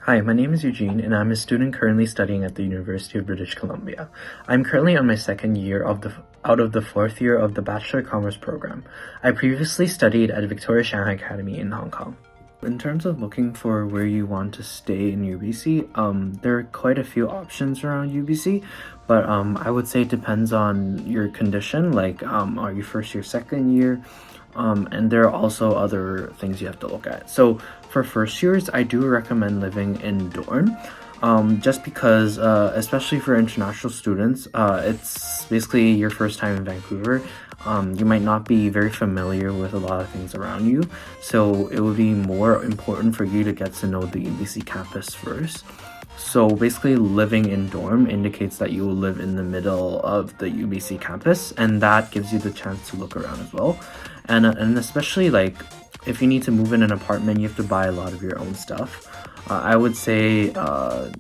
Hi, my name is Eugene, and I'm a student currently studying at the University of British Columbia. I'm currently on my second year out of the fourth year of the Bachelor of Commerce program. I previously studied at Victoria Shanghai Academy in Hong Kong. In terms of looking for where you want to stay in UBC, there are quite a few options around UBC, but I would say it depends on your condition, like are you first year, second year, and there are also other things you have to look at. So for first years, I do recommend living in dorm, just because, especially for international students, it's basically your first time in Vancouver. You might not be very familiar with a lot of things around you, so it would be more important for you to get to know the UBC campus first. So basically, living in dorm indicates that you will live in the middle of the UBC campus, and that gives you the chance to look around as well. And especially like if you need to move in an apartment, you have to buy a lot of your own stuff. I would say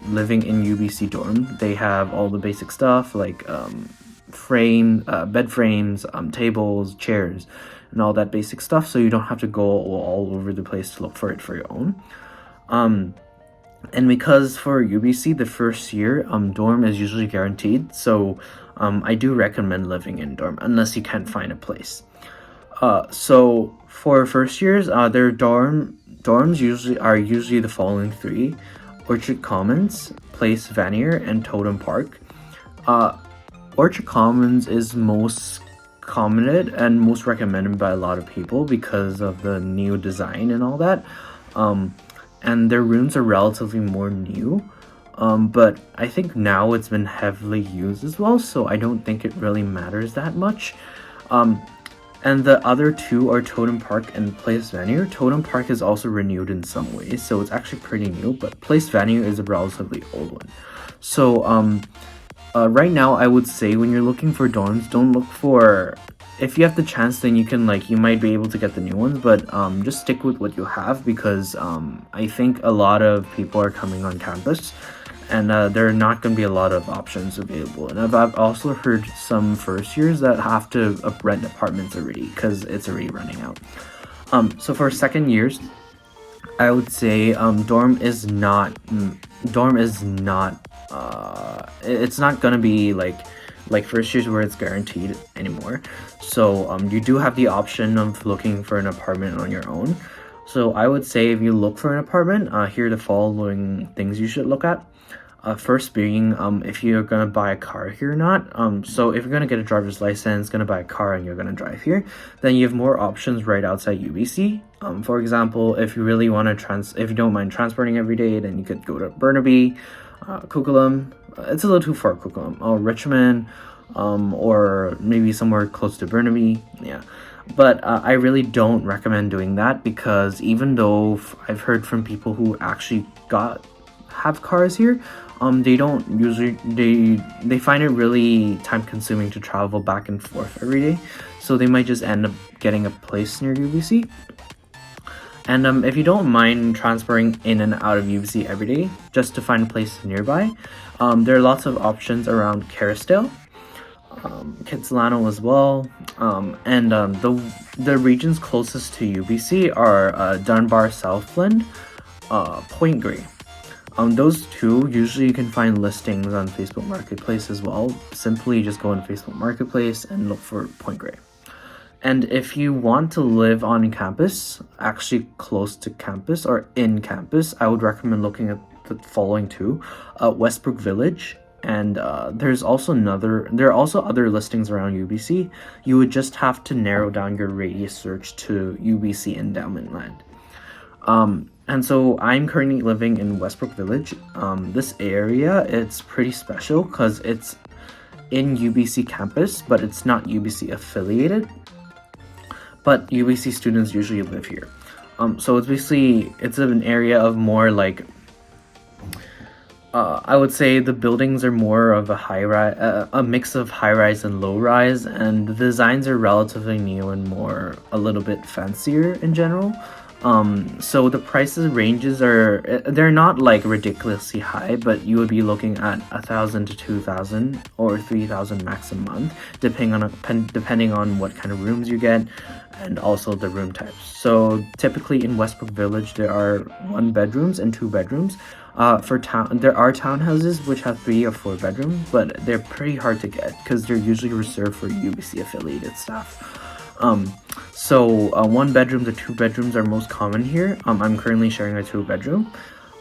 living in UBC dorm, they have all the basic stuff like bed frames, tables, chairs, and all that basic stuff, so you don't have to go all over the place to look for it for your own. And because for UBC, the first year, dorm is usually guaranteed, so I do recommend living in dorm unless you can't find a place. So for first years, their dorms usually the following three: Orchard Commons, Place Vanier, and Totem Park. Orchard Commons is most commented and most recommended by a lot of people because of the new design and all that. And their rooms are relatively more new. But I think now it's been heavily used as well, so I don't think it really matters that much. And the other two are Totem Park and Place Vanier. Totem Park is also renewed in some ways, so it's actually pretty new, but Place Vanier is a relatively old one. So right now, I would say when you're looking for dorms, don't look for... If you have the chance, then you might be able to get the new ones, but just stick with what you have, because I think a lot of people are coming on campus, and there are not going to be a lot of options available. And I've also heard some first years that have to rent apartments already because it's already running out. So for second years, I would say dorm is not it's not gonna be like first years where it's guaranteed anymore. So you do have the option of looking for an apartment on your own. So I would say if you look for an apartment, here are the following things you should look at. First being if you're gonna buy a car here or not. So if you're gonna get a driver's license, gonna buy a car, and you're gonna drive here, then you have more options right outside UBC. For example, if you really want to if you don't mind transporting every day, then you could go to Burnaby, Coquitlam. It's a little too far, Coquitlam, or Richmond, or maybe somewhere close to Burnaby. Yeah. But I really don't recommend doing that, because even though I've heard from people who actually have cars here, they don't usually they find it really time consuming to travel back and forth every day, so they might just end up getting a place near UBC. And if you don't mind transporting in and out of UBC every day just to find a place nearby, there are lots of options around Kerrisdale, Kitsilano as well, and the regions closest to UBC are Dunbar Southland, Point Grey. Those two, usually you can find listings on Facebook Marketplace as well. Simply just go on Facebook Marketplace and look for Point Grey. And if you want to live on campus, actually close to campus or in campus, I would recommend looking at the following two: Westbrook Village, and there are also other listings around UBC. You would just have to narrow down your radius search to UBC Endowment Land. And so I'm currently living in Westbrook Village. This area, it's pretty special because it's in UBC campus, but it's not UBC affiliated. But UBC students usually live here. So it's an area of more like, I would say the buildings are more of a mix of high-rise and low-rise, and the designs are relatively new and a little bit fancier in general. So the prices ranges they're not like ridiculously high, but you would be looking at 1,000 to 2,000 or 3,000 max a month, depending on what kind of rooms you get and also the room types. So typically in Westbrook Village there are 1 bedrooms and 2 bedrooms. There are townhouses which have 3 or 4 bedrooms, but they're pretty hard to get because they're usually reserved for UBC affiliated staff. So 1 bedroom to 2 bedrooms are most common here. I'm currently sharing a 2 bedroom.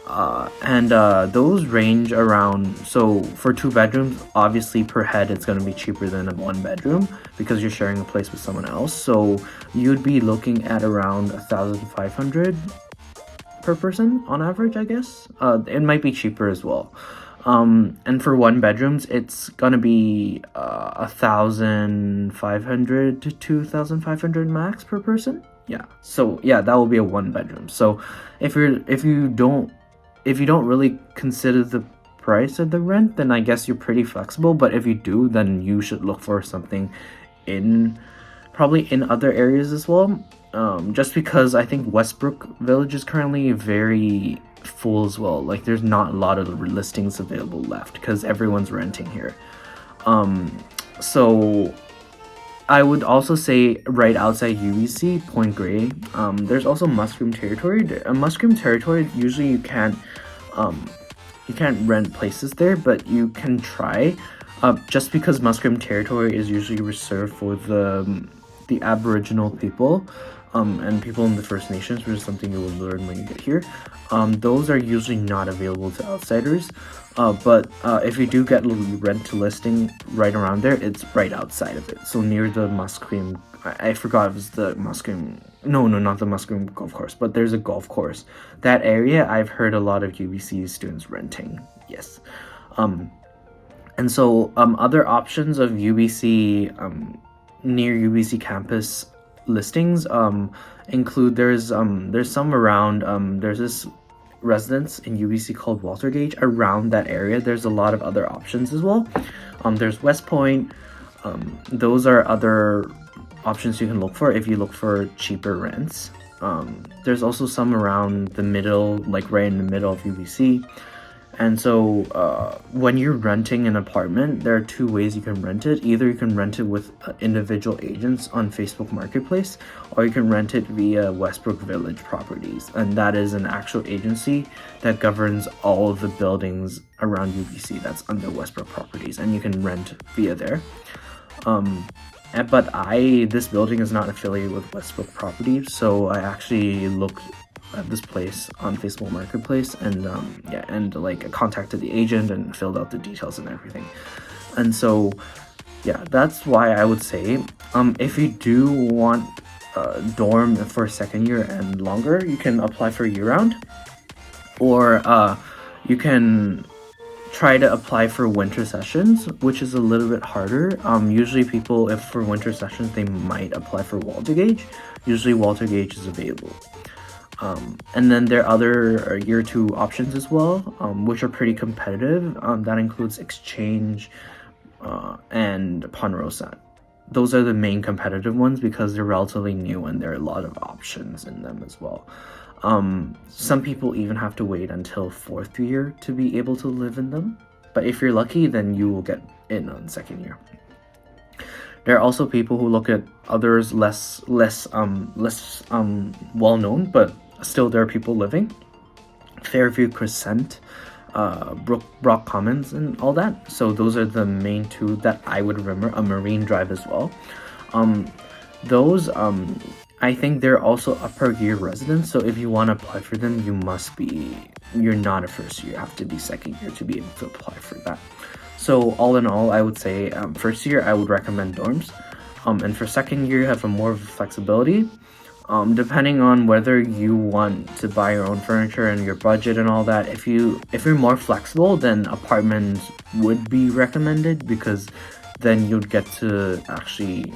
And those range around, so for 2 bedrooms, obviously per head it's going to be cheaper than a 1 bedroom because you're sharing a place with someone else. So you'd be looking at around 1,500 per person on average, I guess. It might be cheaper as well. And for 1 bedrooms, it's gonna be 1,500 to 2,500 max per person. Yeah. So yeah, that will be a 1 bedroom. So if you don't really consider the price of the rent, then I guess you're pretty flexible. But if you do, then you should look for something probably in other areas as well. Just because I think Westbrook Village is currently very full as well. Like there's not a lot of listings available left because everyone's renting here. So I would also say right outside UBC, Point Grey, there's also Mushroom Territory. Mushroom Territory, usually you can't rent places there, but you can try. Just because Mushroom Territory is usually reserved for the Aboriginal people, and people in the First Nations, which is something you will learn when you get here. Those are usually not available to outsiders, but if you do get rent to listing right around there, it's right outside of it. So near the Musqueam, I forgot it was the Musqueam, no, not the Musqueam golf course, but there's a golf course. That area, I've heard a lot of UBC students renting, yes. And so other options of UBC, near UBC campus listings include there's some around there's this residence in UBC called Walter Gage. Around that area there's a lot of other options as well. There's West Point. Those are other options you can look for if you look for cheaper rents. There's also some around the middle, like right in the middle of UBC. And so when you're renting an apartment, there are 2 ways you can rent it. Either you can rent it with individual agents on Facebook Marketplace, or you can rent it via Westbrook Village Properties. And that is an actual agency that governs all of the buildings around UBC that's under Westbrook Properties, and you can rent via there. But this building is not affiliated with Westbrook Properties, so I actually looked at this place on Facebook Marketplace and contacted the agent and filled out the details and everything. And so yeah, that's why I would say if you do want a dorm for 2nd year and longer, you can apply for year-round, or you can try to apply for winter sessions, which is a little bit harder. Usually people, if for winter sessions, they might apply for Walter Gage. Usually Walter Gage is available. And then there are other year 2 options as well, which are pretty competitive. That includes Exchange and Ponrosa. Those are the main competitive ones because they're relatively new and there are a lot of options in them as well. Some people even have to wait until 4th year to be able to live in them. But if you're lucky, then you will get in on 2nd year. There are also people who look at others less well known, but still there are people living. Fairview Crescent, Brock Commons, and all that. So those are the main 2 that I would remember. A Marine Drive as well. Those I think they're also upper year residents. So if you want to apply for them, you're not a 1st year. You have to be 2nd year to be able to apply for that. So all in all, I would say 1st year I would recommend dorms, and for 2nd year you have more flexibility, depending on whether you want to buy your own furniture and your budget and all that. If you're more flexible, then apartments would be recommended, because then you'd get to actually,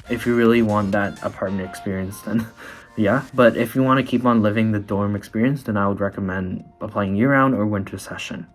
if you really want that apartment experience, then yeah. But if you want to keep on living the dorm experience, then I would recommend applying year-round or winter session.